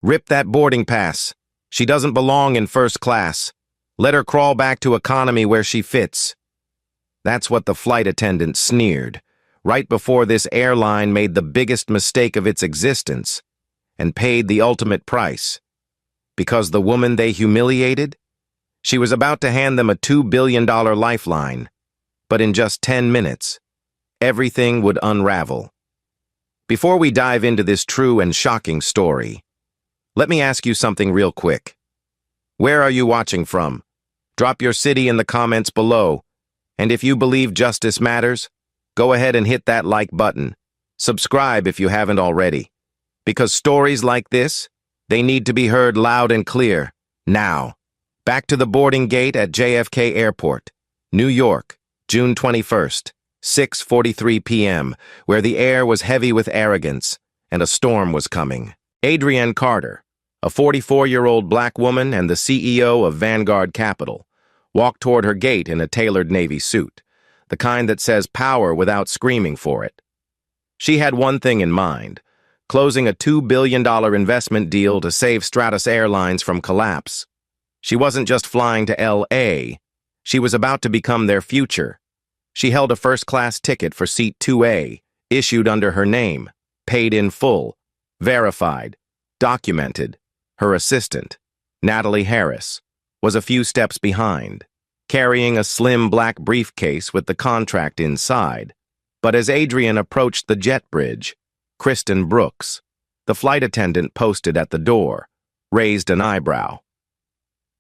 Rip that boarding pass. She doesn't belong in first class. Let her crawl back to economy where she fits. That's what the flight attendant sneered, right before this airline made the biggest mistake of its existence and paid the ultimate price. Because the woman they humiliated? She was about to hand them a $2 billion lifeline, but in just 10 minutes, everything would unravel. Before we dive into this true and shocking story, let me ask you something real quick. Where are you watching from? Drop your city in the comments below, and if you believe justice matters, go ahead and hit that like button. Subscribe if you haven't already. Because stories like this, they need to be heard loud and clear, now. Back to the boarding gate at JFK Airport, New York, June 21st, 6:43 p.m., where the air was heavy with arrogance, and a storm was coming. Adrienne Carter, a 44-year-old black woman and the CEO of Vanguard Capital, walked toward her gate in a tailored navy suit, the kind that says power without screaming for it. She had one thing in mind, closing a $2 billion investment deal to save Stratus Airlines from collapse. She wasn't just flying to L.A., she was about to become their future. She held a first-class ticket for seat 2A, issued under her name, paid in full, verified, documented. Her assistant, Natalie Harris, was a few steps behind, carrying a slim black briefcase with the contract inside. But as Adrienne approached the jet bridge, Kristen Brooks, the flight attendant posted at the door, raised an eyebrow.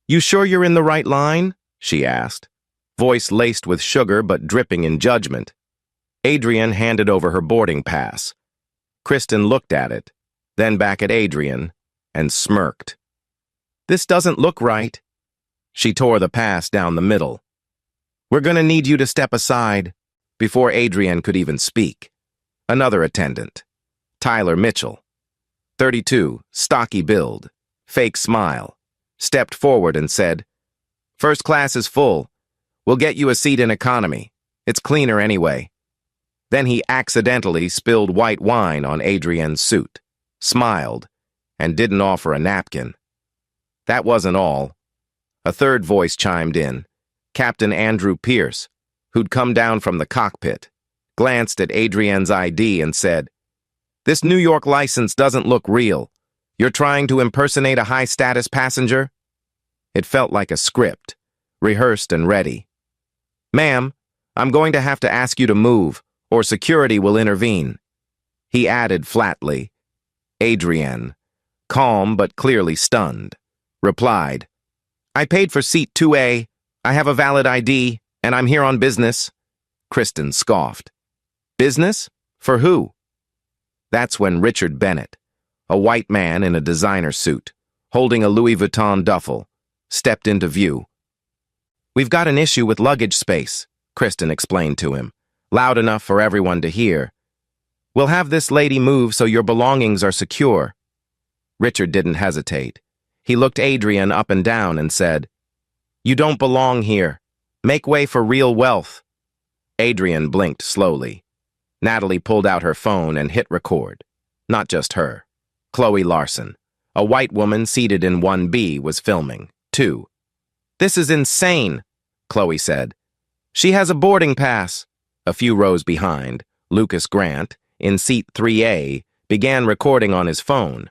"You sure you're in the right line?" she asked, voice laced with sugar but dripping in judgment. Adrienne handed over her boarding pass. Kristen looked at it, then back at Adrienne, and smirked. "This doesn't look right." She tore the pass down the middle. "We're gonna need you to step aside." Before Adrienne could even speak, another attendant, Tyler Mitchell, 32, stocky build, fake smile, stepped forward and said, "First class is full. We'll get you a seat in economy. It's cleaner anyway." Then he accidentally spilled white wine on Adrienne's suit, smiled, and didn't offer a napkin. That wasn't all. A third voice chimed in, Captain Andrew Pierce, who'd come down from the cockpit, glanced at Adrienne's ID and said, "This New York license doesn't look real. You're trying to impersonate a high-status passenger?" It felt like a script, rehearsed and ready. "Ma'am, I'm going to have to ask you to move, or security will intervene." He added flatly. Adrienne, calm but clearly stunned, replied, "I paid for seat 2A, I have a valid ID, and I'm here on business." Kristen scoffed. "Business? For who?" That's when Richard Bennett, a white man in a designer suit, holding a Louis Vuitton duffel, stepped into view. "We've got an issue with luggage space," Kristen explained to him, loud enough for everyone to hear. "We'll have this lady move so your belongings are secure." Richard didn't hesitate. He looked Adrienne up and down and said, "You don't belong here. Make way for real wealth." Adrienne blinked slowly. Natalie pulled out her phone and hit record. Not just her. Chloe Larson, a white woman seated in 1B, was filming, too. "This is insane," Chloe said. "She has a boarding pass." A few rows behind, Lucas Grant, in seat 3A, began recording on his phone.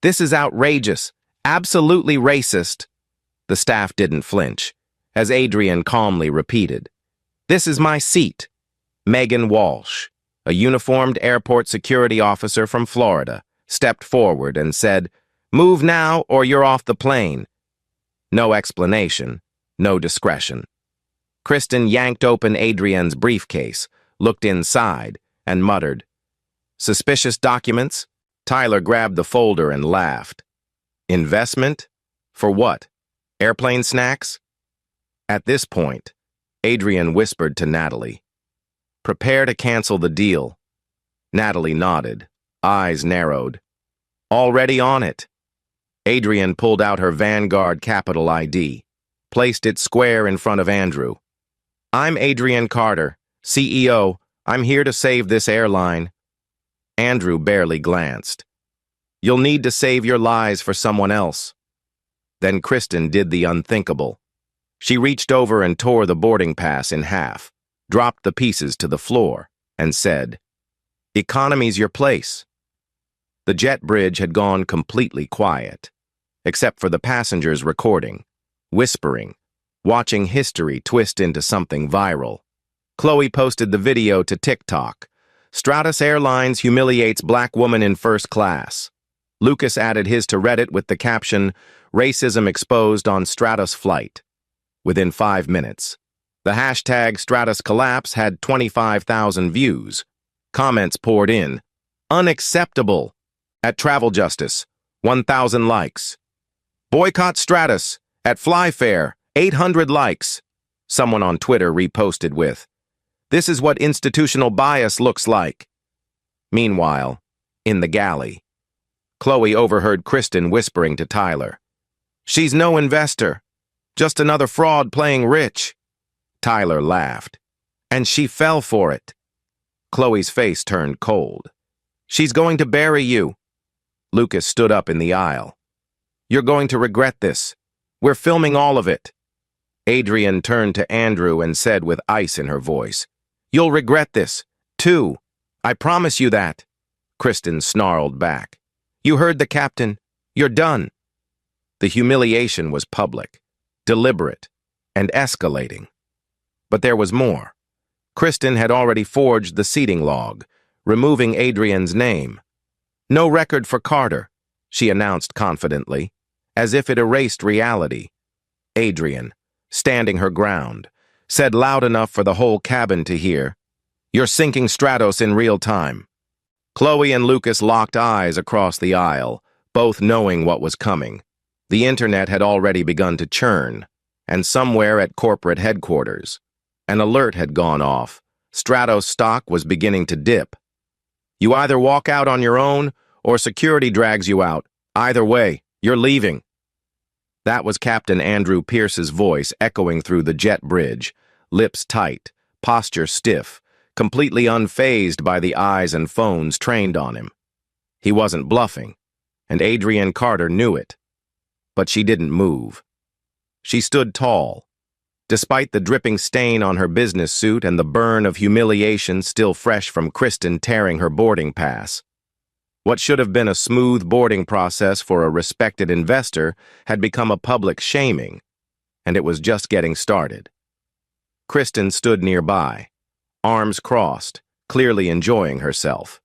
"This is outrageous. Absolutely racist." The staff didn't flinch, as Adrienne calmly repeated, "This is my seat." Megan Walsh, a uniformed airport security officer from Florida, stepped forward and said, "Move now or you're off the plane." No explanation, no discretion. Kristen yanked open Adrienne's briefcase, looked inside, and muttered, "Suspicious documents?" Tyler grabbed the folder and laughed. "Investment? For what? Airplane snacks?" At this point, Adrienne whispered to Natalie, "Prepare to cancel the deal." Natalie nodded, eyes narrowed. "Already on it." Adrienne pulled out her Vanguard Capital ID, placed it square in front of Andrew. "I'm Adrienne Carter, CEO. I'm here to save this airline." Andrew barely glanced. You'll need to save your lies for someone else." Then Kristen did the unthinkable. She reached over and tore the boarding pass in half, dropped the pieces to the floor, and said, "Economy's your place." The jet bridge had gone completely quiet, except for the passengers recording, whispering, watching history twist into something viral. Chloe posted the video to TikTok. Stratus Airlines humiliates black woman in first class. Lucas added his to Reddit with the caption, "Racism exposed on Stratus flight." Within 5 minutes, the hashtag Stratus collapse had 25,000 views. Comments poured in. "Unacceptable." At Travel Justice, 1,000 likes. "Boycott Stratus." At Flyfair, 800 likes. Someone on Twitter reposted with, "This is what institutional bias looks like." Meanwhile, in the galley, Chloe overheard Kristen whispering to Tyler, "She's no investor, just another fraud playing rich." Tyler laughed, "And she fell for it." Chloe's face turned cold. "She's going to bury you." Lucas stood up in the aisle. "You're going to regret this. We're filming all of it." Adrian turned to Andrew and said with ice in her voice, "You'll regret this, too. I promise you that." Kristen snarled back, "You heard the captain. You're done." The humiliation was public, deliberate, and escalating. But there was more. Kristen had already forged the seating log, removing Adrian's name. "No record for Carter," she announced confidently, as if it erased reality. Adrian, standing her ground, said loud enough for the whole cabin to hear, "You're sinking Stratos in real time." Chloe and Lucas locked eyes across the aisle, both knowing what was coming. The internet had already begun to churn, and somewhere at corporate headquarters, an alert had gone off. Stratos stock was beginning to dip. "You either walk out on your own, or security drags you out. Either way, you're leaving." That was Captain Andrew Pierce's voice echoing through the jet bridge, lips tight, posture stiff, completely unfazed by the eyes and phones trained on him. He wasn't bluffing, and Adrian Carter knew it. But she didn't move. She stood tall, despite the dripping stain on her business suit and the burn of humiliation still fresh from Kristen tearing her boarding pass. What should have been a smooth boarding process for a respected investor had become a public shaming, and it was just getting started. Kristen stood nearby, arms crossed, clearly enjoying herself.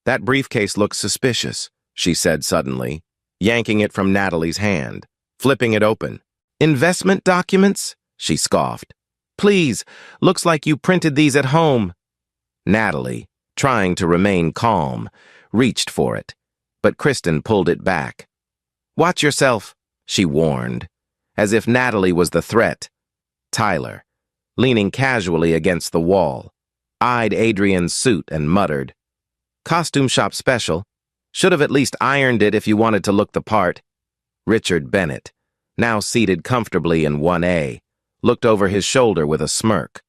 "That briefcase looks suspicious," she said suddenly, yanking it from Natalie's hand, flipping it open. "Investment documents?" she scoffed. "Please, looks like you printed these at home." Natalie, trying to remain calm, reached for it, but Kristen pulled it back. "Watch yourself," she warned, as if Natalie was the threat. Tyler, leaning casually against the wall, eyed Adrian's suit and muttered, "Costume shop special. Should have at least ironed it if you wanted to look the part." Richard Bennett, now seated comfortably in 1A, looked over his shoulder with a smirk.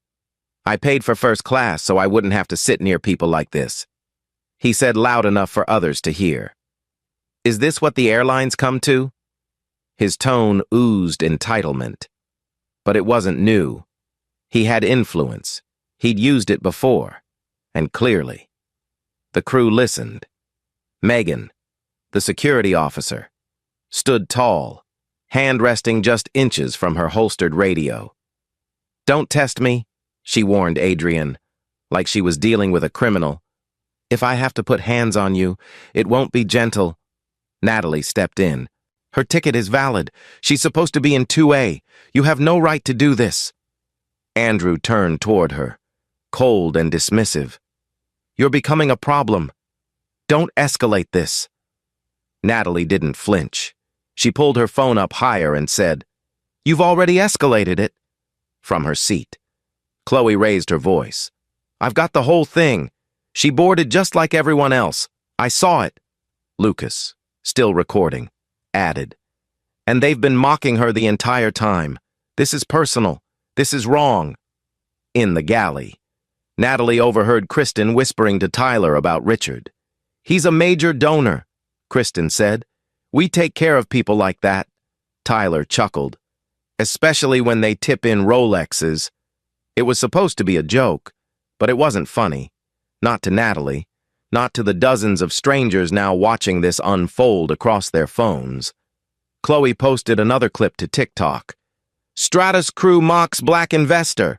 "I paid for first class so I wouldn't have to sit near people like this," he said loud enough for others to hear. "Is this what the airlines come to?" His tone oozed entitlement. But it wasn't new. He had influence. He'd used it before, and clearly. The crew listened. Megan, the security officer, stood tall, hand resting just inches from her holstered radio. "Don't test me," she warned Adrian, like she was dealing with a criminal. "If I have to put hands on you, it won't be gentle." Natalie stepped in. "Her ticket is valid. She's supposed to be in 2A. You have no right to do this." Andrew turned toward her, cold and dismissive. "You're becoming a problem. Don't escalate this." Natalie didn't flinch. She pulled her phone up higher and said, "You've already escalated it." From her seat, Chloe raised her voice. "I've got the whole thing. She boarded just like everyone else. I saw it." Lucas, still recording, added, "And they've been mocking her the entire time. This is personal. This is wrong." In the galley, Natalie overheard Kristen whispering to Tyler about Richard. "He's a major donor. Kristen said. We take care of people like that. Tyler chuckled. Especially when they tip in Rolexes. It was supposed to be a joke, but it wasn't funny. Not to Natalie. Not to the dozens of strangers now watching this unfold across their phones. Chloe posted another clip to TikTok. Stratos crew mocks black investor.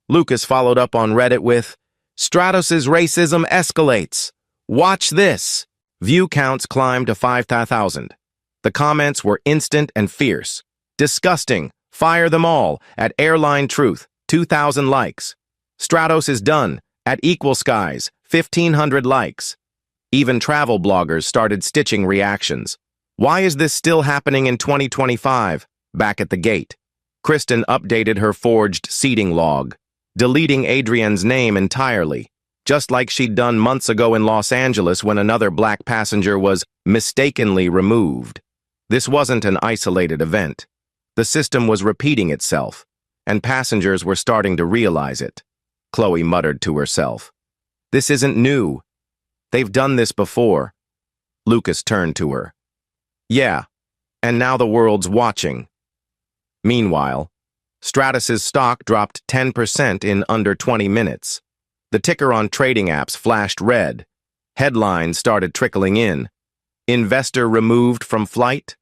Lucas followed up on Reddit with, Stratos' racism escalates. Watch this. View counts climbed to 5,000. The comments were instant and fierce. Disgusting. Fire them all. At Airline Truth, 2,000 likes. Stratos is done. At Equal Skies, 1,500 likes. Even travel bloggers started stitching reactions. Why is this still happening in 2025? Back at the gate. Kristen updated her forged seating log, deleting Adrian's name entirely, just like she'd done months ago in Los Angeles when another black passenger was mistakenly removed. This wasn't an isolated event. The system was repeating itself, and passengers were starting to realize it. Chloe muttered to herself. This isn't new. They've done this before. Lucas turned to her. Yeah, and now the world's watching. Meanwhile, Stratos' stock dropped 10% in under 20 minutes. The ticker on trading apps flashed red. Headlines started trickling in. Investor removed from flight?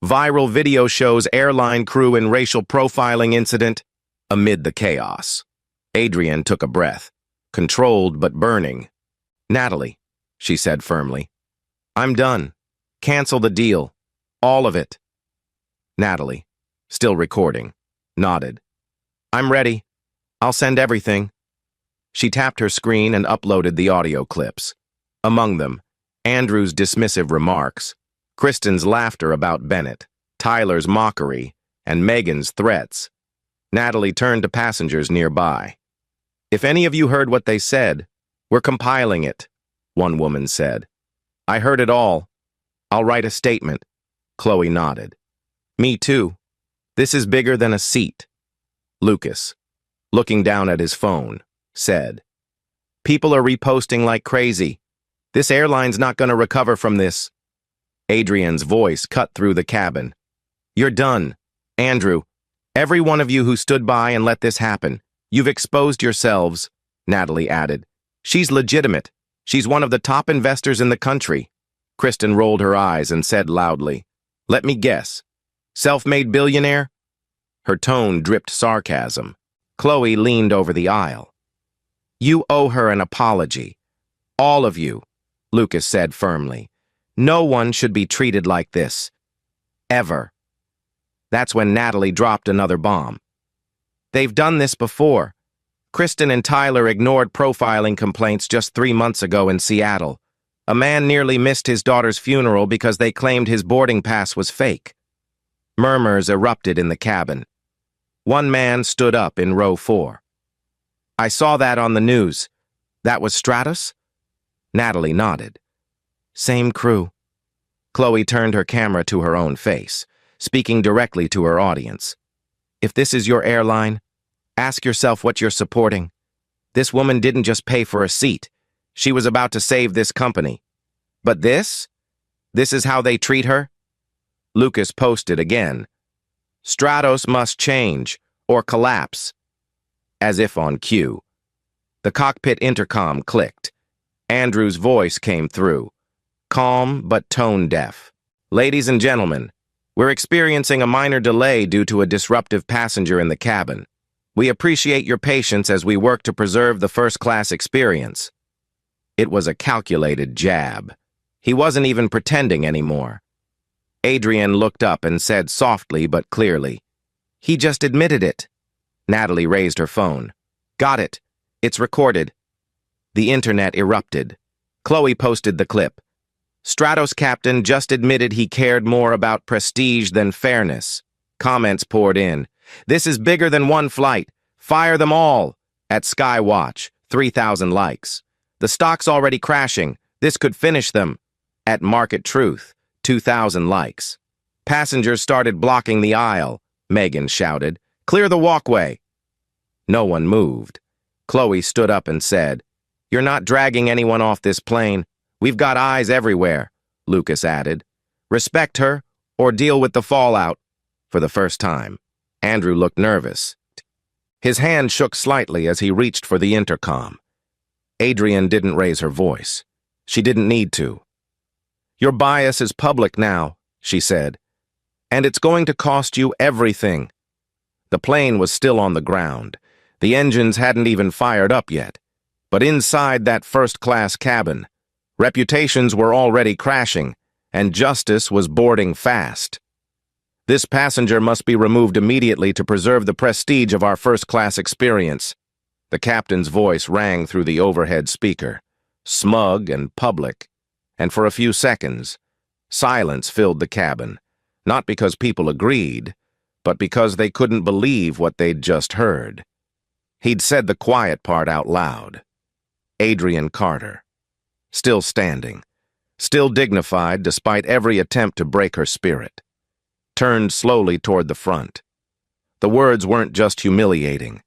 Viral video shows airline crew in racial profiling incident. Amid the chaos, Adrian took a breath, controlled but burning. Natalie, she said firmly, I'm done. Cancel the deal. All of it. Natalie, still recording, nodded. I'm ready. I'll send everything. She tapped her screen and uploaded the audio clips. Among them, Andrew's dismissive remarks, Kristen's laughter about Bennett, Tyler's mockery, and Megan's threats. Natalie turned to passengers nearby. If any of you heard what they said, we're compiling it, one woman said. I heard it all. I'll write a statement. Chloe nodded. Me too. This is bigger than a seat. Lucas, looking down at his phone, said, People are reposting like crazy. This airline's not going to recover from this. Adrian's voice cut through the cabin. You're done. Andrew, every one of you who stood by and let this happen, you've exposed yourselves, Natalie added. She's legitimate. She's one of the top investors in the country. Kristen rolled her eyes and said loudly, Let me guess. Self-made billionaire? Her tone dripped sarcasm. Chloe leaned over the aisle. You owe her an apology. All of you, Lucas said firmly. No one should be treated like this. Ever. That's when Natalie dropped another bomb. They've done this before. Kristen and Tyler ignored profiling complaints just 3 months ago in Seattle. A man nearly missed his daughter's funeral because they claimed his boarding pass was fake. Murmurs erupted in the cabin. One man stood up in row 4. I saw that on the news. That was Stratos? Natalie nodded. Same crew. Chloe turned her camera to her own face, speaking directly to her audience. If this is your airline, ask yourself what you're supporting. This woman didn't just pay for a seat. She was about to save this company. But this? This is how they treat her? Lucas posted again. Stratos must change, or collapse. As if on cue. The cockpit intercom clicked. Andrew's voice came through. Calm but tone-deaf. Ladies and gentlemen, we're experiencing a minor delay due to a disruptive passenger in the cabin. We appreciate your patience as we work to preserve the first-class experience. It was a calculated jab. He wasn't even pretending anymore. Adrian looked up and said softly but clearly, He just admitted it. Natalie raised her phone. Got it. It's recorded. The internet erupted. Chloe posted the clip. Stratos captain just admitted he cared more about prestige than fairness. Comments poured in. This is bigger than one flight. Fire them all. At Skywatch, 3,000 likes. The stock's already crashing. This could finish them. At Market Truth, 2,000 likes. Passengers started blocking the aisle. Megan shouted, Clear the walkway. No one moved. Chloe stood up and said, You're not dragging anyone off this plane. We've got eyes everywhere. Lucas added. Respect her, or deal with the fallout. For the first time, Andrew looked nervous. His hand shook slightly as he reached for the intercom. Adrian didn't raise her voice. She didn't need to. Your bias is public now, she said, and it's going to cost you everything. The plane was still on the ground. The engines hadn't even fired up yet. But inside that first-class cabin, reputations were already crashing, and justice was boarding fast. This passenger must be removed immediately to preserve the prestige of our first-class experience. The captain's voice rang through the overhead speaker, smug and public, and for a few seconds, silence filled the cabin, not because people agreed, but because they couldn't believe what they'd just heard. He'd said the quiet part out loud. Adrian Carter. Still standing, still dignified despite every attempt to break her spirit, turned slowly toward the front. The words weren't just humiliating.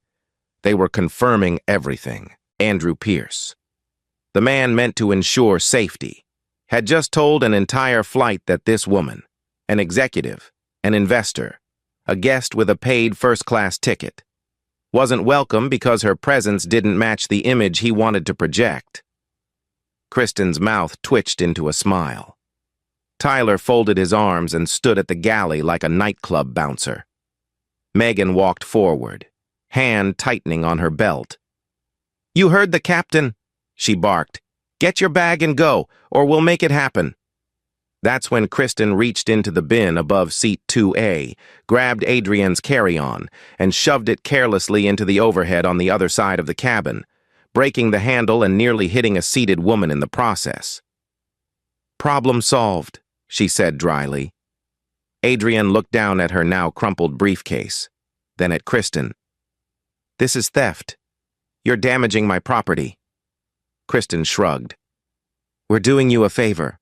They were confirming everything. Andrew Pierce, the man meant to ensure safety, had just told an entire flight that this woman, an executive, an investor, a guest with a paid first-class ticket, wasn't welcome because her presence didn't match the image he wanted to project. Kristen's mouth twitched into a smile. Tyler folded his arms and stood at the galley like a nightclub bouncer. Megan walked forward, hand tightening on her belt. You heard the captain, she barked. Get your bag and go, or we'll make it happen. That's when Kristen reached into the bin above seat 2A, grabbed Adrian's carry-on, and shoved it carelessly into the overhead on the other side of the cabin, breaking the handle and nearly hitting a seated woman in the process. Problem solved, she said dryly. Adrian looked down at her now crumpled briefcase, then at Kristen. This is theft. You're damaging my property. Kristen shrugged. We're doing you a favor.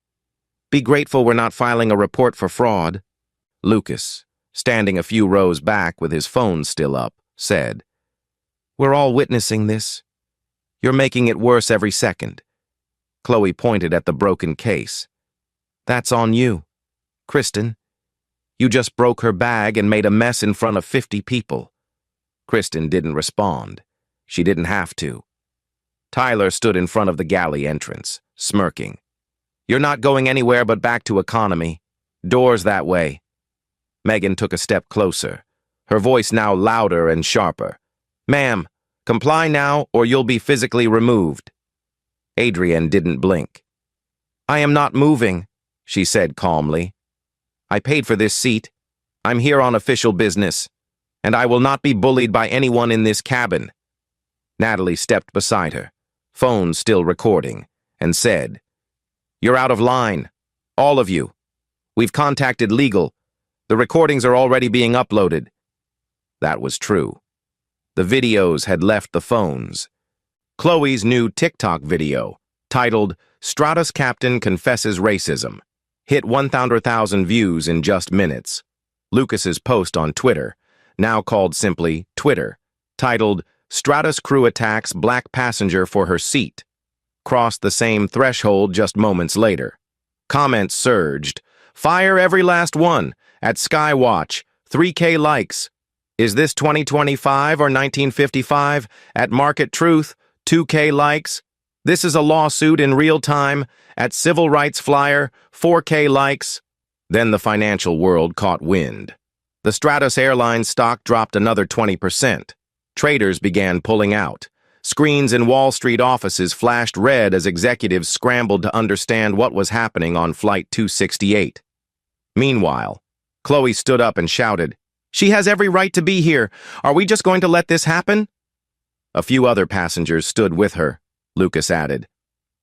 Be grateful we're not filing a report for fraud. Lucas, standing a few rows back with his phone still up, said, We're all witnessing this. You're making it worse every second. Chloe pointed at the broken case. That's on you. Kristen, you just broke her bag and made a mess in front of 50 people. Kristen didn't respond. She didn't have to. Tyler stood in front of the galley entrance, smirking. You're not going anywhere but back to economy. Doors that way. Megan took a step closer, her voice now louder and sharper. Ma'am, comply now or you'll be physically removed. Adrian didn't blink. I am not moving, she said calmly. I paid for this seat. I'm here on official business, and I will not be bullied by anyone in this cabin. Natalie stepped beside her, phone still recording, and said, You're out of line. All of you. We've contacted legal. The recordings are already being uploaded. That was true. The videos had left the phones. Chloe's new TikTok video, titled Stratus Captain Confesses Racism, hit 100,000 views in just minutes. Lucas's post on Twitter, now called simply Twitter, titled Stratus Crew Attacks Black Passenger for Her Seat, crossed the same threshold just moments later. Comments surged. Fire every last one. At Skywatch, 3K likes. Is this 2025 or 1955? At Market Truth, 2K likes. This is a lawsuit in real time. At Civil Rights Flyer, 4K likes. Then the financial world caught wind. The Stratus Airline stock dropped another 20%. Traders began pulling out. Screens in Wall Street offices flashed red as executives scrambled to understand what was happening on Flight 268. Meanwhile, Chloe stood up and shouted, She has every right to be here. Are we just going to let this happen? A few other passengers stood with her. Lucas added,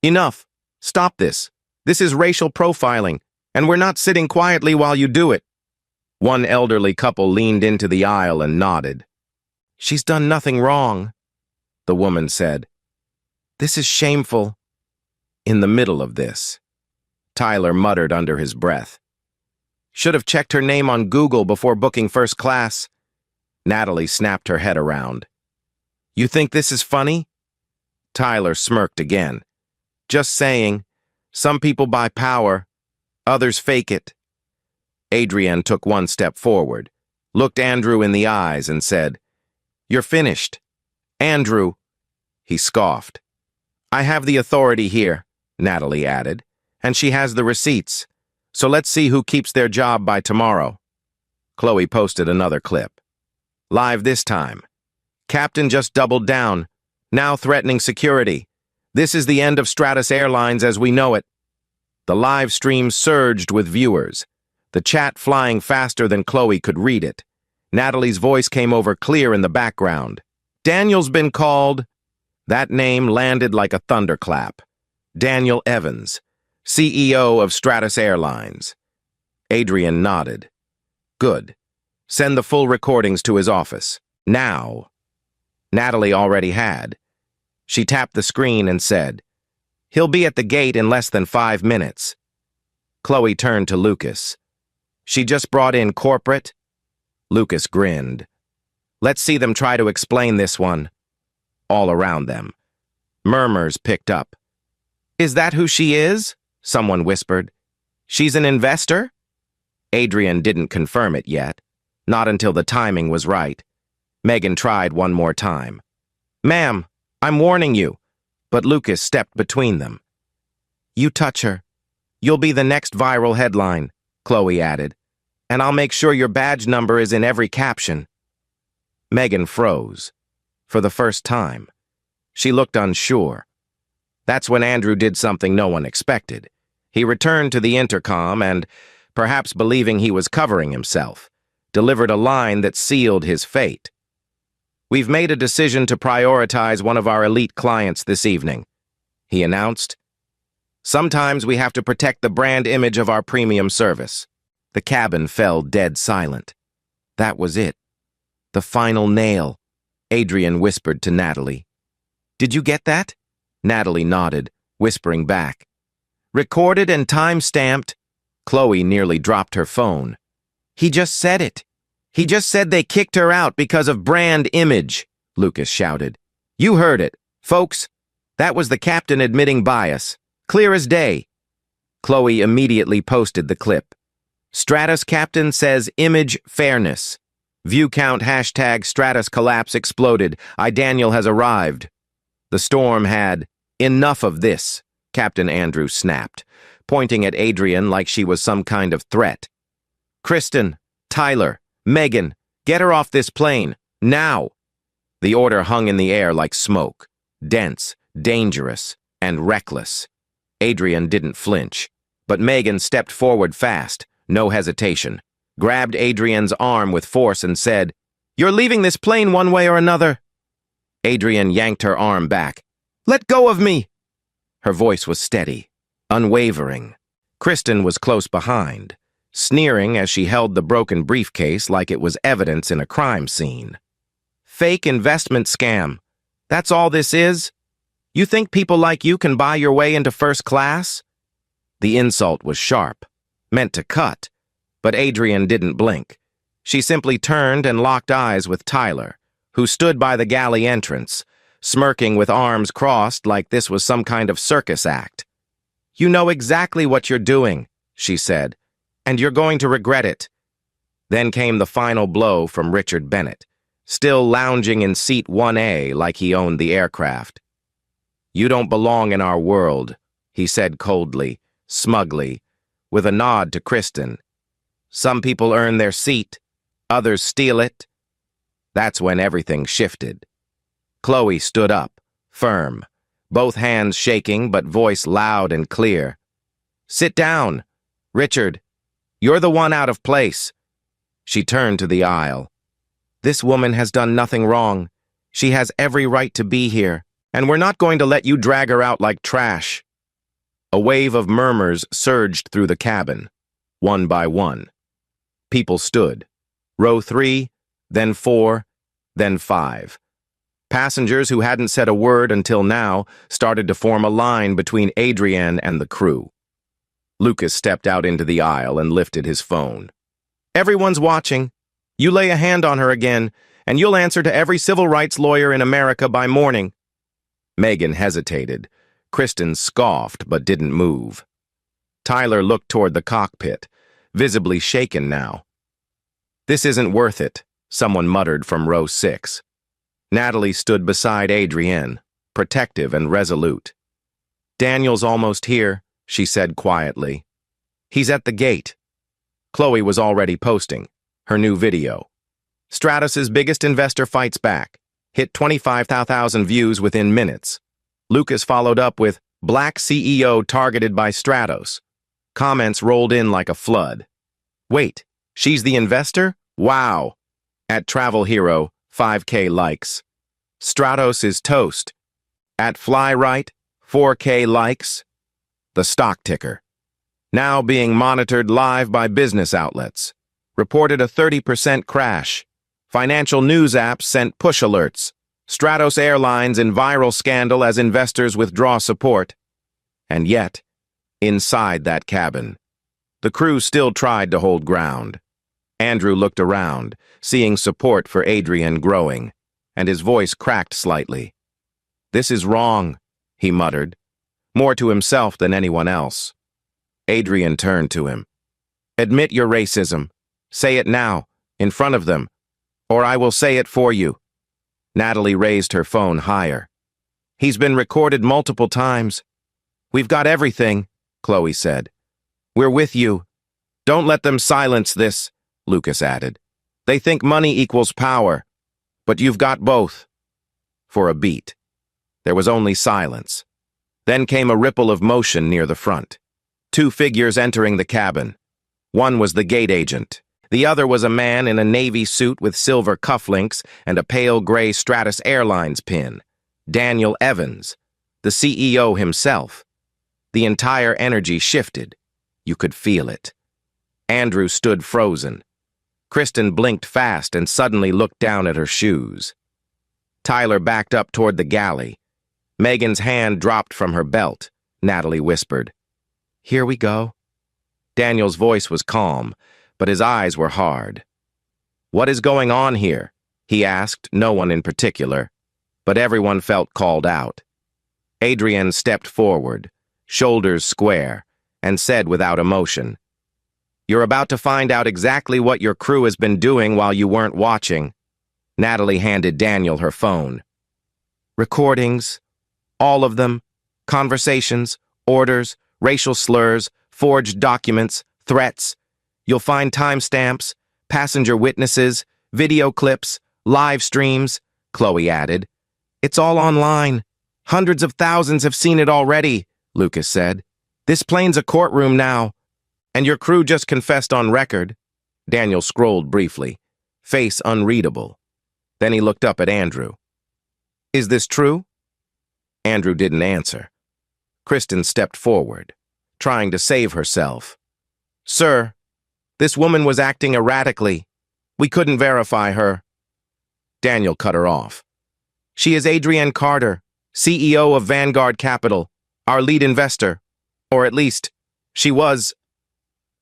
Enough. Stop this. This is racial profiling, and we're not sitting quietly while you do it. One elderly couple leaned into the aisle and nodded. She's done nothing wrong, the woman said. This is shameful. In the middle of this, Tyler muttered under his breath. Should have checked her name on Google before booking first class. Natalie snapped her head around. You think this is funny? Tyler smirked again. Just saying, some people buy power. Others fake it. Adrienne took one step forward, looked Andrew in the eyes and said, "You're finished." "Andrew," he scoffed. "I have the authority here," Natalie added, "and she has the receipts. So let's see who keeps their job by tomorrow." Chloe posted another clip. Live this time. "Captain just doubled down, now threatening security. This is the end of Stratus Airlines as we know it." The live stream surged with viewers, the chat flying faster than Chloe could read it. Natalie's voice came over clear in the background. "Daniel's been called." That name landed like a thunderclap. Daniel Evans, CEO of Stratus Airlines. Adrienne nodded. "Good. Send the full recordings to his office. Now." Natalie already had. She tapped the screen and said, "He'll be at the gate in less than 5 minutes." Chloe turned to Lucas. "She just brought in corporate?" Lucas grinned. "Let's see them try to explain this one." All around them. Murmurs picked up. "Is that who she is?" someone whispered. "She's an investor?" Adrienne didn't confirm it yet, not until the timing was right. Megan tried one more time. "Ma'am, I'm warning you," but Lucas stepped between them. "You touch her. You'll be the next viral headline," Chloe added, "and I'll make sure your badge number is in every caption." Megan froze. For the first time. She looked unsure. That's when Andrew did something no one expected. He returned to the intercom and, perhaps believing he was covering himself, delivered a line that sealed his fate. "We've made a decision to prioritize one of our elite clients this evening," he announced. "Sometimes we have to protect the brand image of our premium service." The cabin fell dead silent. That was it. The final nail. Adrienne whispered to Natalie. "Did you get that?" Natalie nodded, whispering back. "Recorded and time-stamped." Chloe nearly dropped her phone. "He just said it. He just said they kicked her out because of brand image," Lucas shouted. "You heard it, folks. That was the captain admitting bias. Clear as day." Chloe immediately posted the clip. "Stratus captain says image fairness. View count hashtag Stratus collapse exploded. Daniel has arrived." The storm had enough of this, Captain Andrew snapped, pointing at Adrienne like she was some kind of threat. "Kristen, Tyler, Megan, get her off this plane, now." The order hung in the air like smoke, dense, dangerous, and reckless. Adrienne didn't flinch, but Megan stepped forward fast, no hesitation, grabbed Adrienne's arm with force and said, "You're leaving this plane one way or another." Adrienne yanked her arm back. "Let go of me!" Her voice was steady, unwavering. Kristen was close behind, sneering as she held the broken briefcase like it was evidence in a crime scene. "Fake investment scam. That's all this is? You think people like you can buy your way into first class?" The insult was sharp, meant to cut. But Adrienne didn't blink. She simply turned and locked eyes with Tyler, who stood by the galley entrance, smirking with arms crossed like this was some kind of circus act. "You know exactly what you're doing," she said, "and you're going to regret it." Then came the final blow from Richard Bennett, still lounging in seat 1A like he owned the aircraft. "You don't belong in our world," he said coldly, smugly, with a nod to Kristen. "Some people earn their seat, others steal it." That's when everything shifted. Chloe stood up, firm, both hands shaking but voice loud and clear. "Sit down. Richard, you're the one out of place." She turned to the aisle. "This woman has done nothing wrong. She has every right to be here, and we're not going to let you drag her out like trash." A wave of murmurs surged through the cabin, one by one. People stood. Row 3, then 4, then 5. Passengers who hadn't said a word until now started to form a line between Adrienne and the crew. Lucas stepped out into the aisle and lifted his phone. "Everyone's watching. You lay a hand on her again, and you'll answer to every civil rights lawyer in America by morning." Megan hesitated. Kristen scoffed but didn't move. Tyler looked toward the cockpit, visibly shaken now. "This isn't worth it," someone muttered from row 6. Natalie stood beside Adrienne, protective and resolute. "Daniel's almost here," she said quietly. "He's at the gate." Chloe was already posting her new video. Stratos' biggest investor fights back, hit 25,000 views within minutes. Lucas followed up with, "Black CEO targeted by Stratos." Comments rolled in like a flood. "Wait, she's the investor? Wow." At Travel Hero, 5K likes. "Stratos is toast." At Flyright, 4K likes. The stock ticker, now being monitored live by business outlets, reported a 30% crash. Financial news apps sent push alerts. Stratos Airlines in viral scandal as investors withdraw support. And yet, inside that cabin, the crew still tried to hold ground. Andrew looked around, seeing support for Adrienne growing, and his voice cracked slightly. "This is wrong," he muttered, more to himself than anyone else. Adrienne turned to him. "Admit your racism. Say it now, in front of them, or I will say it for you." Natalie raised her phone higher. "He's been recorded multiple times." "We've got everything," Chloe said. "We're with you." "Don't let them silence this," Lucas added. "They think money equals power, but you've got both." For a beat, there was only silence. Then came a ripple of motion near the front. 2 figures entering the cabin. One was the gate agent. The other was a man in a navy suit with silver cufflinks and a pale gray Stratos Airlines pin. Daniel Evans, the CEO himself. The entire energy shifted. You could feel it. Andrew stood frozen. Kristen blinked fast and suddenly looked down at her shoes. Tyler backed up toward the galley. Megan's hand dropped from her belt. Natalie whispered, "Here we go." Daniel's voice was calm, but his eyes were hard. "What is going on here?" he asked, no one in particular, but everyone felt called out. Adrienne stepped forward, shoulders square, and said without emotion, "You're about to find out exactly what your crew has been doing while you weren't watching." Natalie handed Daniel her phone. "Recordings, all of them, conversations, orders, racial slurs, forged documents, threats. You'll find timestamps, passenger witnesses, video clips, live streams," Chloe added. "It's all online. Hundreds of thousands have seen it already," Lucas said. "This plane's a courtroom now. And your crew just confessed on record." Daniel scrolled briefly, face unreadable. Then he looked up at Andrew. "Is this true?" Andrew didn't answer. Kristen stepped forward, trying to save herself. "Sir, this woman was acting erratically. We couldn't verify her." Daniel cut her off. "She is Adrienne Carter, CEO of Vanguard Capital, our lead investor. Or at least, she was."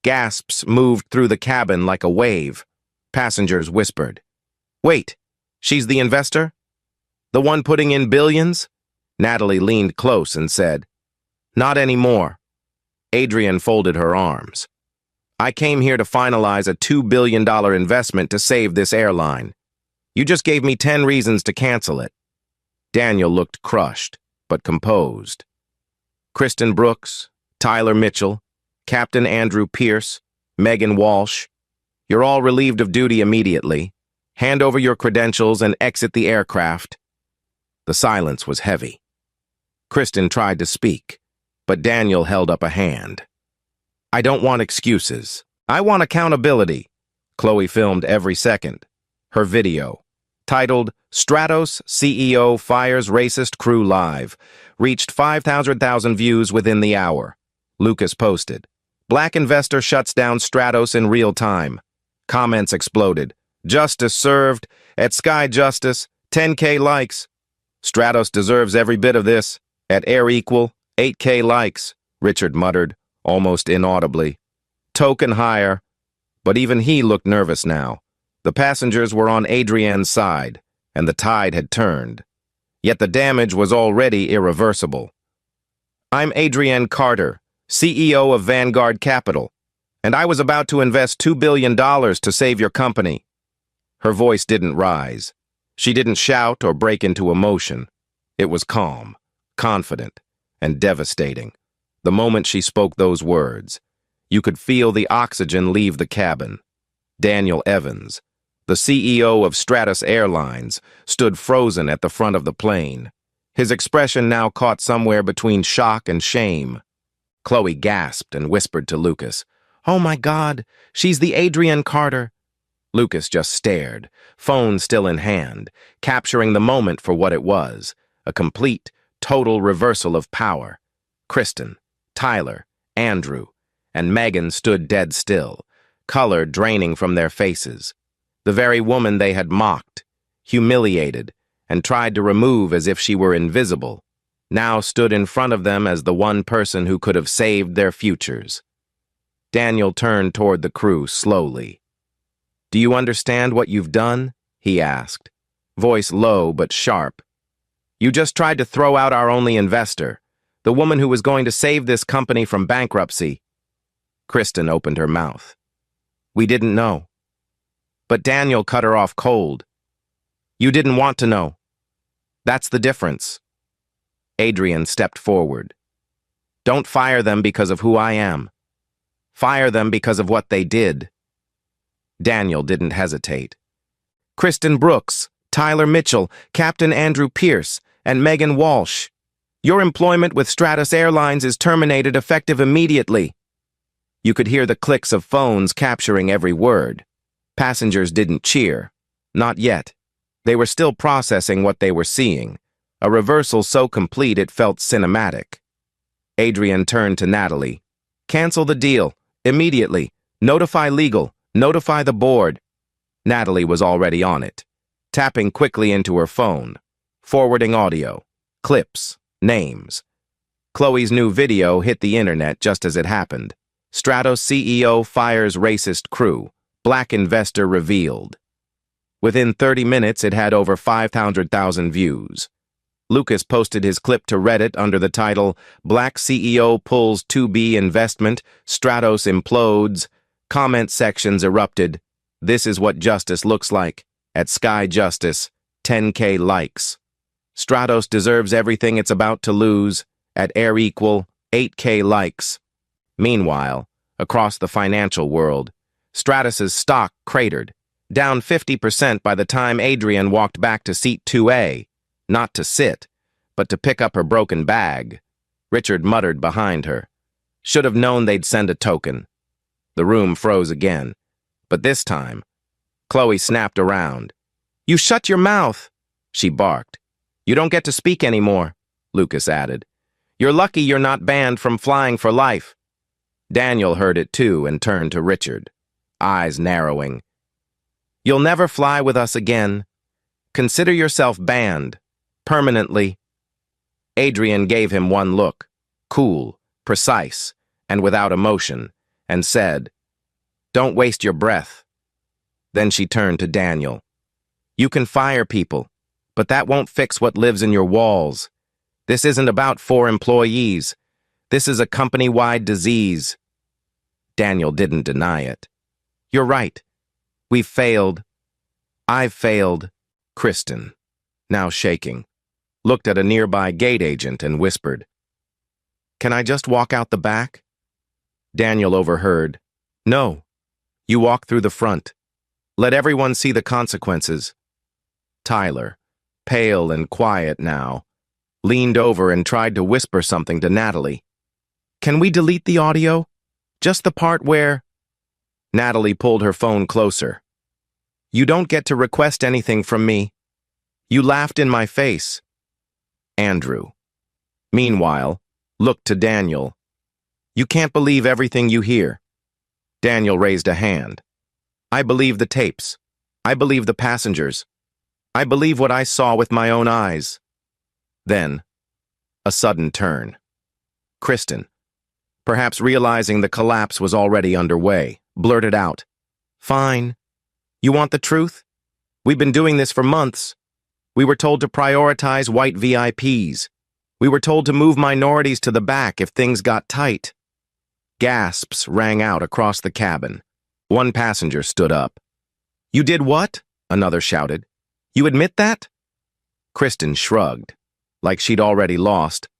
Gasps moved through the cabin like a wave. Passengers whispered, "Wait, she's the investor? The one putting in billions?" Natalie leaned close and said, "Not anymore." Adrienne folded her arms. "I came here to finalize a $2 billion investment to save this airline. You just gave me 10 reasons to cancel it." Daniel looked crushed, but composed. Kristen Brooks, Tyler Mitchell, Captain Andrew Pierce, Megan Walsh, you're all relieved of duty immediately. Hand over your credentials and exit the aircraft. The silence was heavy. Kristen tried to speak, but Daniel held up a hand. "I don't want excuses. I want accountability." Chloe filmed every second. Her video, titled "Stratos CEO Fires Racist Crew Live," reached 500,000 views within the hour. Lucas posted, "Black investor shuts down Stratos in real time." Comments exploded. "Justice served. At Sky Justice, 10K likes." "Stratos deserves every bit of this." At Air Equal, 8K likes, Richard muttered, almost inaudibly. Token higher. But even he looked nervous now. The passengers were on Adrienne's side, and the tide had turned. Yet the damage was already irreversible. "I'm Adrienne Carter, CEO of Vanguard Capital, and I was about to invest $2 billion to save your company." Her voice didn't rise. She didn't shout or break into emotion. It was calm, confident, and devastating. The moment she spoke those words, you could feel the oxygen leave the cabin. Daniel Evans, the CEO of Stratus Airlines, stood frozen at the front of the plane. His expression now caught somewhere between shock and shame. Chloe gasped and whispered to Lucas, "Oh my God, she's the Adrian Carter." Lucas just stared, phone still in hand, capturing the moment for what it was, a complete, total reversal of power. Kristen, Tyler, Andrew, and Megan stood dead still, color draining from their faces. The very woman they had mocked, humiliated, and tried to remove as if she were invisible, now stood in front of them as the one person who could have saved their futures. Daniel turned toward the crew slowly. "Do you understand what you've done?" he asked, voice low but sharp. "You just tried to throw out our only investor, the woman who was going to save this company from bankruptcy." Kristen opened her mouth. "We didn't know." But Daniel cut her off cold. "You didn't want to know. That's the difference." Adrian stepped forward. "Don't fire them because of who I am. Fire them because of what they did." Daniel didn't hesitate. "Kristen Brooks, Tyler Mitchell, Captain Andrew Pierce, and Megan Walsh. Your employment with Stratus Airlines is terminated effective immediately." You could hear the clicks of phones capturing every word. Passengers didn't cheer. Not yet. They were still processing what they were seeing, a reversal so complete it felt cinematic. Adrian turned to Natalie. "Cancel the deal, immediately. Notify legal. Notify the board." Natalie was already on it, tapping quickly into her phone, forwarding audio, clips, names. Chloe's new video hit the internet just as it happened. Stratos CEO fires racist crew. Black investor revealed. Within 30 minutes, it had over 500,000 views. Lucas posted his clip to Reddit under the title, "Black CEO pulls 2B investment, Stratos implodes." Comment sections erupted. "This is what justice looks like." At Sky Justice, 10K likes. "Stratos deserves everything it's about to lose." At Air Equal, 8K likes. Meanwhile, across the financial world, Stratus's stock cratered, down 50% by the time Adrian walked back to seat 2A, not to sit, but to pick up her broken bag. Richard muttered behind her. "Should have known they'd send a token." The room froze again, but this time, Chloe snapped around. "You shut your mouth," she barked. "You don't get to speak anymore," Lucas added. "You're lucky you're not banned from flying for life." Daniel heard it too and turned to Richard, eyes narrowing. "You'll never fly with us again. Consider yourself banned, permanently." Adrian gave him one look, cool, precise, and without emotion, and said, "Don't waste your breath." Then she turned to Daniel. "You can fire people, but that won't fix what lives in your walls. This isn't about 4 employees. This is a company-wide disease." Daniel didn't deny it. "You're right. We've failed. I've failed." Kristen, now shaking, looked at a nearby gate agent and whispered, "Can I just walk out the back?" Daniel overheard, "No, you walk through the front. Let everyone see the consequences." Tyler, pale and quiet now, leaned over and tried to whisper something to Natalie. "Can we delete the audio? Just the part where—" Natalie pulled her phone closer. "You don't get to request anything from me. You laughed in my face." Andrew, meanwhile, looked to Daniel. "You can't believe everything you hear." Daniel raised a hand. "I believe the tapes. I believe the passengers. I believe what I saw with my own eyes." Then, a sudden turn. Kristen, perhaps realizing the collapse was already underway, blurted out, "Fine. You want the truth? We've been doing this for months. We were told to prioritize white VIPs. We were told to move minorities to the back if things got tight. Gasps rang out across the cabin. One passenger stood up. "You did what?" another shouted. "You admit that?" Kristen shrugged, like she'd already lost.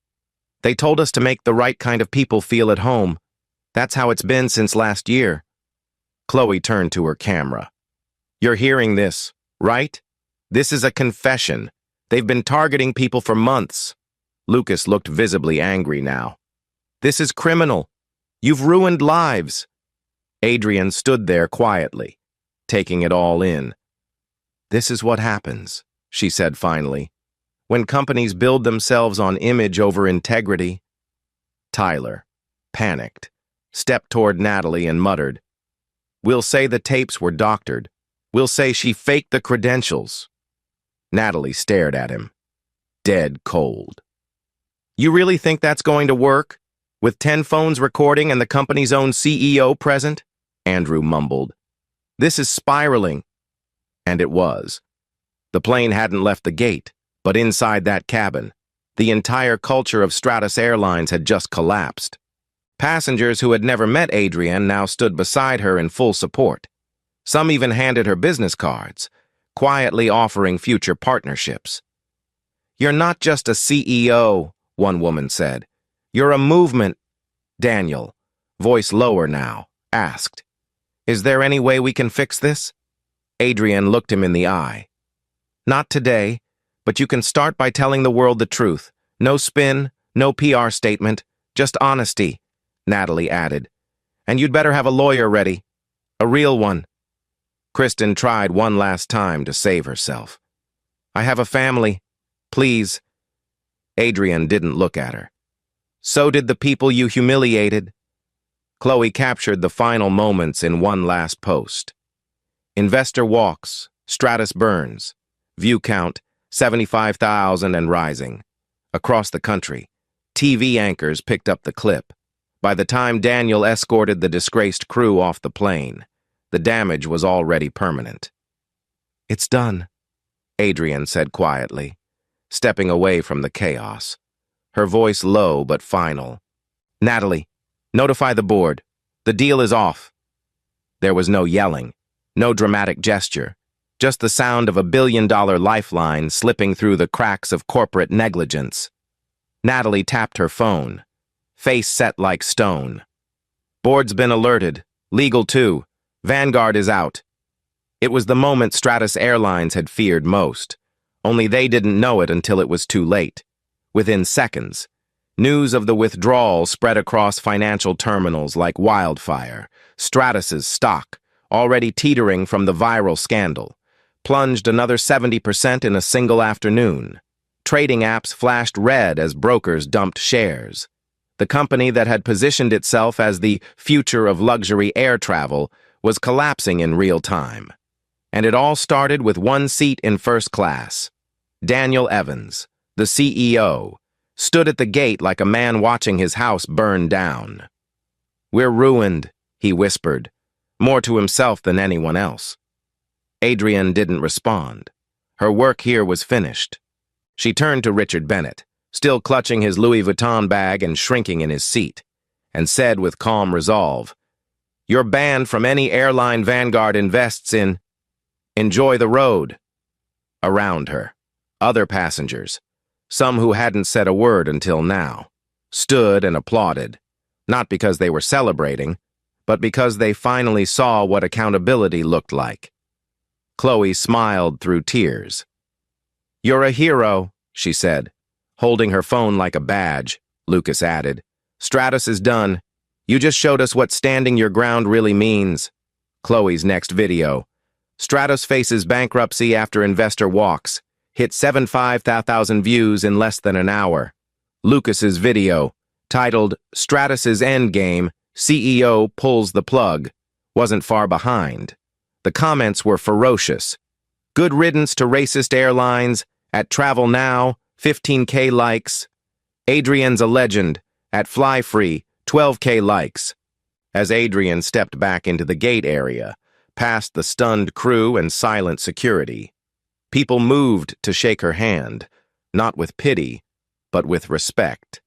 "They told us to make the right kind of people feel at home. That's how it's been since last year." Chloe turned to her camera. "You're hearing this, right? This is a confession. They've been targeting people for months." Lucas looked visibly angry now. "This is criminal. You've ruined lives." Adrian stood there quietly, taking it all in. "This is what happens," she said finally, "when companies build themselves on image over integrity." Tyler, panicked, stepped toward Natalie and muttered, "We'll say the tapes were doctored. We'll say she faked the credentials." Natalie stared at him, dead cold. "You really think that's going to work? With 10 phones recording and the company's own CEO present?" Andrew mumbled. "This is spiraling." And it was. The plane hadn't left the gate, but inside that cabin, the entire culture of Stratus Airlines had just collapsed. Passengers who had never met Adrienne now stood beside her in full support. Some even handed her business cards, quietly offering future partnerships. "You're not just a CEO," one woman said. "You're a movement." Daniel, voice lower now, asked, "Is there any way we can fix this?" Adrian looked him in the eye. "Not today, but you can start by telling the world the truth. No spin, no PR statement, just honesty," Natalie added. "And you'd better have a lawyer ready. A real one." Kristen tried one last time to save herself. "I have a family. Please." Adrian didn't look at her. "So did the people you humiliated." Chloe captured the final moments in one last post. Investor walks, Stratus burns. View count, 75,000 and rising. Across the country, TV anchors picked up the clip. By the time Daniel escorted the disgraced crew off the plane, the damage was already permanent. "It's done," Adrian said quietly, stepping away from the chaos, her voice low but final. "Natalie, notify the board. The deal is off." There was no yelling, no dramatic gesture, just the sound of a billion-dollar lifeline slipping through the cracks of corporate negligence. Natalie tapped her phone, face set like stone. "Board's been alerted. Legal too. Vanguard is out." It was the moment Stratus Airlines had feared most. Only they didn't know it until it was too late. Within seconds, news of the withdrawal spread across financial terminals like wildfire. Stratus's stock, already teetering from the viral scandal, plunged another 70% in a single afternoon. Trading apps flashed red as brokers dumped shares. The company that had positioned itself as the future of luxury air travel was collapsing in real time. And it all started with one seat in first class. Daniel Evans, the CEO, stood at the gate like a man watching his house burn down. "We're ruined," he whispered, more to himself than anyone else. Adrienne didn't respond. Her work here was finished. She turned to Richard Bennett, still clutching his Louis Vuitton bag and shrinking in his seat, and said with calm resolve, "You're banned from any airline Vanguard invests in. Enjoy the road." Around her, other passengers, some who hadn't said a word until now, stood and applauded, not because they were celebrating, but because they finally saw what accountability looked like. Chloe smiled through tears. "You're a hero," she said, holding her phone like a badge. Lucas added, "Stratus is done. You just showed us what standing your ground really means." Chloe's next video. Stratus faces bankruptcy after investor walks. Hit 75,000 views in less than an hour. Lucas's video, titled Stratus's Endgame, CEO Pulls the Plug, wasn't far behind. The comments were ferocious. "Good riddance to racist airlines." At Travel Now, 15K likes. "Adrian's a legend." At Fly Free, 12K likes. As Adrian stepped back into the gate area, past the stunned crew and silent security, people moved to shake her hand, not with pity, but with respect.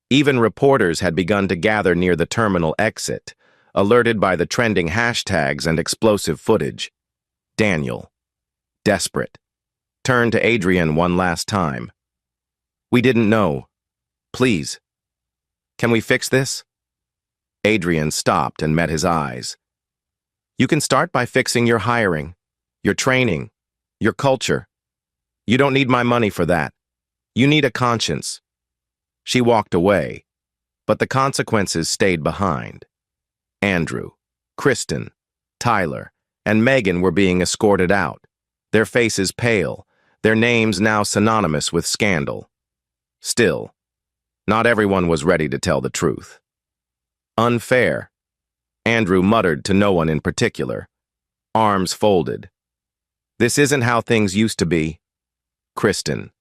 Even reporters had begun to gather near the terminal exit, alerted by the trending hashtags and explosive footage. Daniel, desperate, turned to Adrian one last time. "We didn't know. Please. Can we fix this?" Adrian stopped and met his eyes. "You can start by fixing your hiring, your training, your culture. You don't need my money for that. You need a conscience." She walked away, but the consequences stayed behind. Andrew, Kristen, Tyler, and Megan were being escorted out, their faces pale, their names now synonymous with scandal. Still, not everyone was ready to tell the truth. "Unfair," Andrew muttered to no one in particular, arms folded. "This isn't how things used to be." Kristen,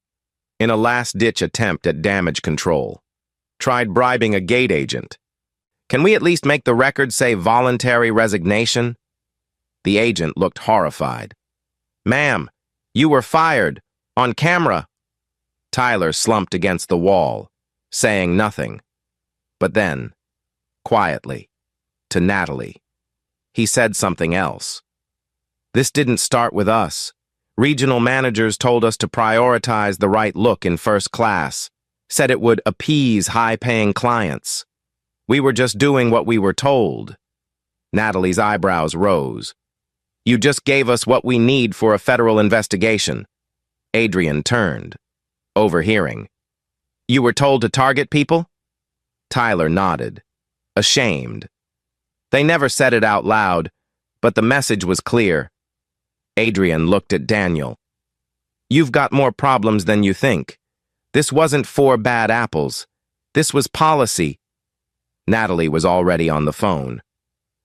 in a last-ditch attempt at damage control, tried bribing a gate agent. "Can we at least make the record say voluntary resignation?" The agent looked horrified. "Ma'am, you were fired. On camera." Tyler slumped against the wall, saying nothing. But then, quietly, to Natalie, he said something else. "This didn't start with us. Regional managers told us to prioritize the right look in first class, said it would appease high-paying clients. We were just doing what we were told." Natalie's eyebrows rose. "You just gave us what we need for a federal investigation." Adrian turned, overhearing. "You were told to target people?" Tyler nodded, ashamed. They never said it out loud, but the message was clear. Adrian looked at Daniel. "You've got more problems than you think. This wasn't 4 bad apples. This was policy." Natalie was already on the phone.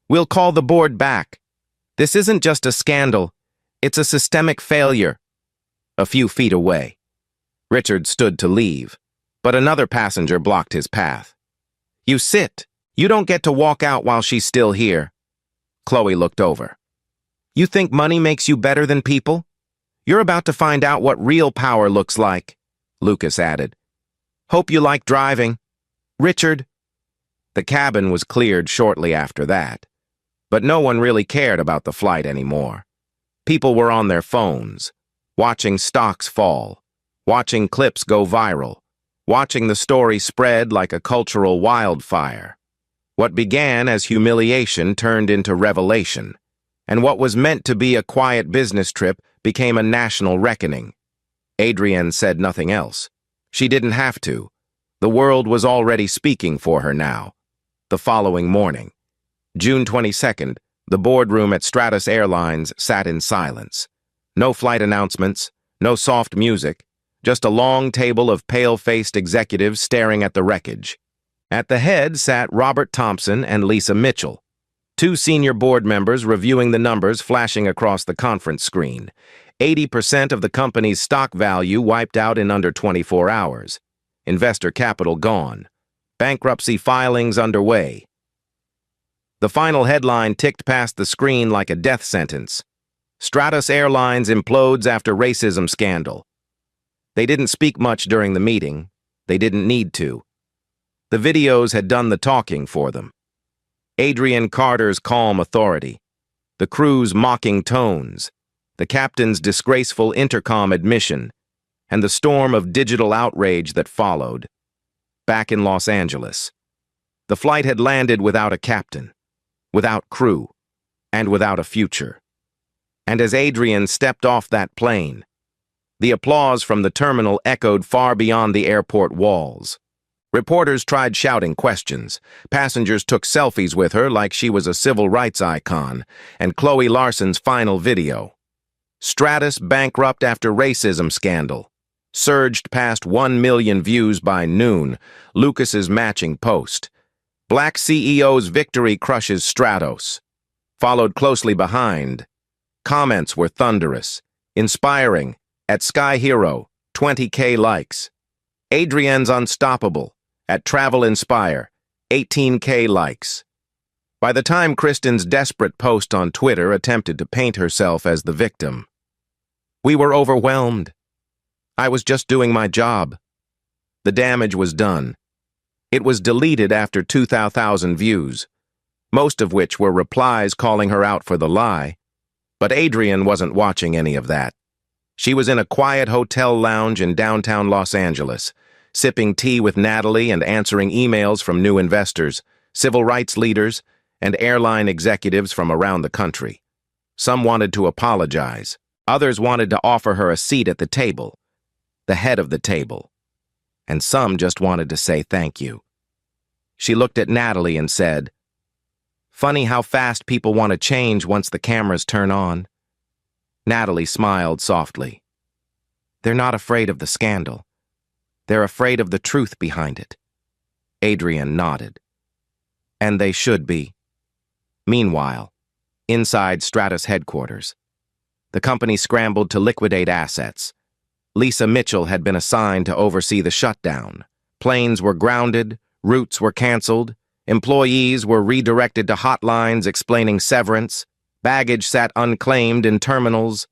"We'll call the board back. This isn't just a scandal. It's a systemic failure." A few feet away, Richard stood to leave, but another passenger blocked his path. "You sit. You don't get to walk out while she's still here." Chloe looked over. "You think money makes you better than people? You're about to find out what real power looks like," Lucas added. "Hope you like driving. Richard." The cabin was cleared shortly after that, but no one really cared about the flight anymore. People were on their phones, watching stocks fall, watching clips go viral, watching the story spread like a cultural wildfire. What began as humiliation turned into revelation, and what was meant to be a quiet business trip became a national reckoning. Adrienne said nothing else. She didn't have to. The world was already speaking for her now. The following morning, June 22nd, the boardroom at Stratus Airlines sat in silence. No flight announcements, no soft music, just a long table of pale-faced executives staring at the wreckage. At the head sat Robert Thompson and Lisa Mitchell, 2 senior board members reviewing the numbers flashing across the conference screen. 80% of the company's stock value wiped out in under 24 hours. Investor capital gone. Bankruptcy filings underway. The final headline ticked past the screen like a death sentence. Stratus Airlines implodes after racism scandal. They didn't speak much during the meeting. They didn't need to. The videos had done the talking for them. Adrian Carter's calm authority, the crew's mocking tones, the captain's disgraceful intercom admission, and the storm of digital outrage that followed. Back in Los Angeles, the flight had landed without a captain, without crew, and without a future. And as Adrian stepped off that plane, the applause from the terminal echoed far beyond the airport walls. Reporters tried shouting questions. Passengers took selfies with her like she was a civil rights icon, and Chloe Larson's final video. Stratus bankrupt after racism scandal. Surged past 1 million views by noon. Lucas's matching post. Black CEO's victory crushes Stratos. Followed closely behind. Comments were thunderous, inspiring. At Sky Hero, 20K likes. Adrienne's unstoppable. At Travel Inspire, 18K likes. By the time Kristen's desperate post on Twitter attempted to paint herself as the victim, we were overwhelmed. I was just doing my job. The damage was done. It was deleted after 2,000 views, most of which were replies calling her out for the lie. But Adrienne wasn't watching any of that. She was in a quiet hotel lounge in downtown Los Angeles, sipping tea with Natalie and answering emails from new investors, civil rights leaders, and airline executives from around the country. Some wanted to apologize. Others wanted to offer her a seat at the table, the head of the table. And some just wanted to say thank you. She looked at Natalie and said, "Funny how fast people want to change once the cameras turn on." Natalie smiled softly. "They're not afraid of the scandal. They're afraid of the truth behind it." Adrienne nodded. "And they should be." Meanwhile, inside Stratus headquarters, the company scrambled to liquidate assets. Lisa Mitchell had been assigned to oversee the shutdown. Planes were grounded, routes were canceled, employees were redirected to hotlines explaining severance, baggage sat unclaimed in terminals.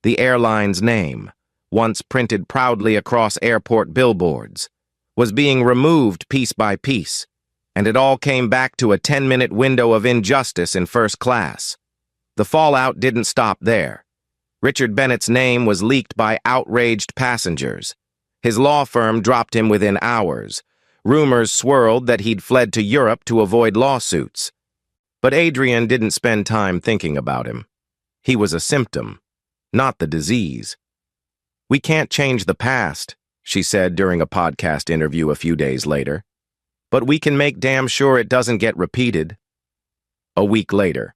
The airline's name, once printed proudly across airport billboards, was being removed piece by piece, and it all came back to a 10-minute window of injustice in first class. The fallout didn't stop there. Richard Bennett's name was leaked by outraged passengers. His law firm dropped him within hours. Rumors swirled that he'd fled to Europe to avoid lawsuits. But Adrienne didn't spend time thinking about him. He was a symptom, not the disease. "We can't change the past," she said during a podcast interview a few days later. "But we can make damn sure it doesn't get repeated." A week later,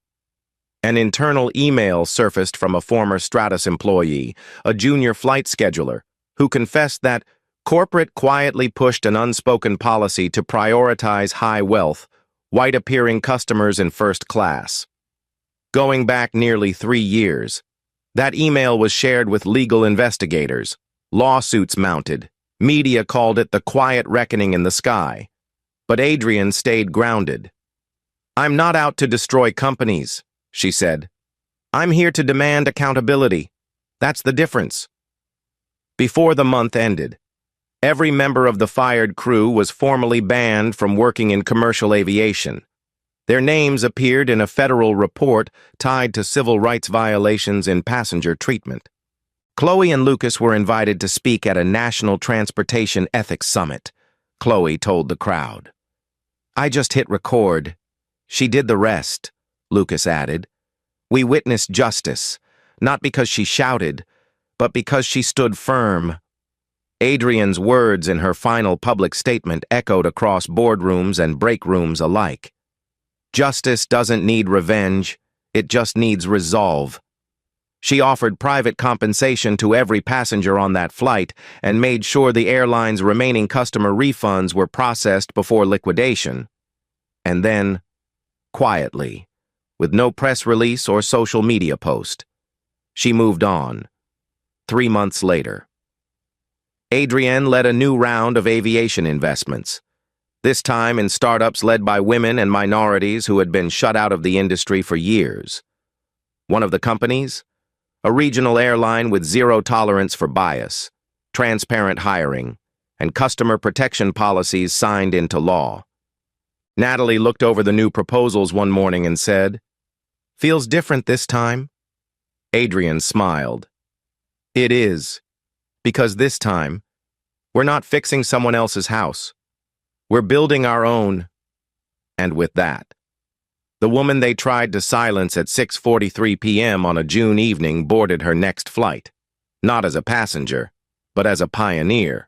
an internal email surfaced from a former Stratus employee, a junior flight scheduler, who confessed that corporate quietly pushed an unspoken policy to prioritize high wealth, white-appearing customers in first class. Going back nearly 3 years, that email was shared with legal investigators, lawsuits mounted, media called it the quiet reckoning in the sky. But Adrienne stayed grounded. "I'm not out to destroy companies," she said. "I'm here to demand accountability. That's the difference." Before the month ended, every member of the fired crew was formally banned from working in commercial aviation. Their names appeared in a federal report tied to civil rights violations in passenger treatment. Chloe and Lucas were invited to speak at a National Transportation Ethics Summit. Chloe told the crowd. "I just hit record. She did the rest," Lucas added. "We witnessed justice, not because she shouted, but because she stood firm." Adrienne's words in her final public statement echoed across boardrooms and break rooms alike. "Justice doesn't need revenge, it just needs resolve." She offered private compensation to every passenger on that flight and made sure the airline's remaining customer refunds were processed before liquidation. And then, quietly, with no press release or social media post, she moved on. 3 months later, Adrienne led a new round of aviation investments, this time in startups led by women and minorities who had been shut out of the industry for years. One of the companies? A regional airline with zero tolerance for bias, transparent hiring, and customer protection policies signed into law. Natalie looked over the new proposals one morning and said, "Feels different this time?" Adrienne smiled. "It is, because this time, we're not fixing someone else's house. We're building our own." And with that, the woman they tried to silence at 6:43 p.m. on a June evening boarded her next flight, not as a passenger, but as a pioneer.